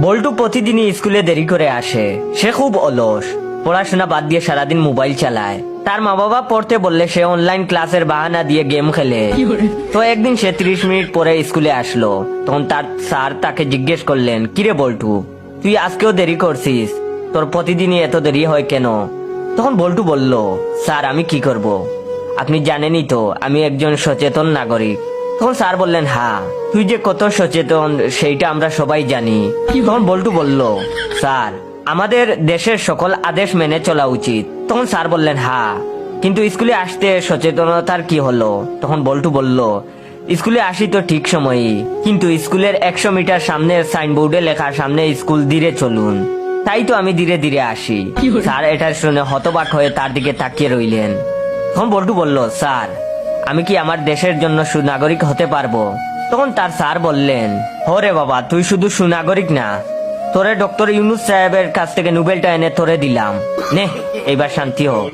বল্টু প্রতিদিনই স্কুলে দেরি করে আসে। সে খুব অলস, পড়াশোনা বাদ দিয়ে সারাদিন মোবাইল চালায়। তার মা বাবা পড়তে বললে সে অনলাইন ক্লাসের বাহানা দিয়ে গেম খেলে। তো একদিন সে 30 মিনিট পরে স্কুলে আসলো। তখন তার স্যার তাকে জিজ্ঞেস করলেন, কিরে বল্টু, তুই আজকেও দেরি করছিস, তোর প্রতিদিনই এত দেরি হয় কেন? তখন বল্টু বলল, স্যার আমি কি করব, আপনি জানেনই তো আমি একজন সচেতন নাগরিক। তখন স্যার বললেন, হ্যাঁ তুই যে কত সচেতন সেইটা আমরা সবাই জানি। তখন বল্টু বলল, স্যার আমাদের দেশের সকল আদেশ মেনে চলা উচিত। তখন স্যার বললেন, হ্যাঁ কিন্তু স্কুলে আসতে সচেতনতার কি হলো? তখন বল্টু বলল, স্কুলে আসি তো ঠিক সময়ই, কিন্তু স্কুলের 100 মিটার সামনে সাইনবোর্ডে লেখা সামনে স্কুল, ধীরে চলুন, তাই তো আমি ধীরে ধীরে আসি। স্যার এটা শুনে হতবাক হয়ে তার দিকে তাকিয়ে রইলেন। তখন বল্টু বলল, স্যার আমি কি আমার দেশের জন্য সুনাগরিক হতে পারবো? তখন তার স্যার বললেন, হরে বাবা, তুই শুধু সুনাগরিক না, তোরে ডক্টর ইউনূস সাহেবের কাছ থেকে নোবেলটা এনে তোরে দিলাম, নে এবার শান্তি হোক।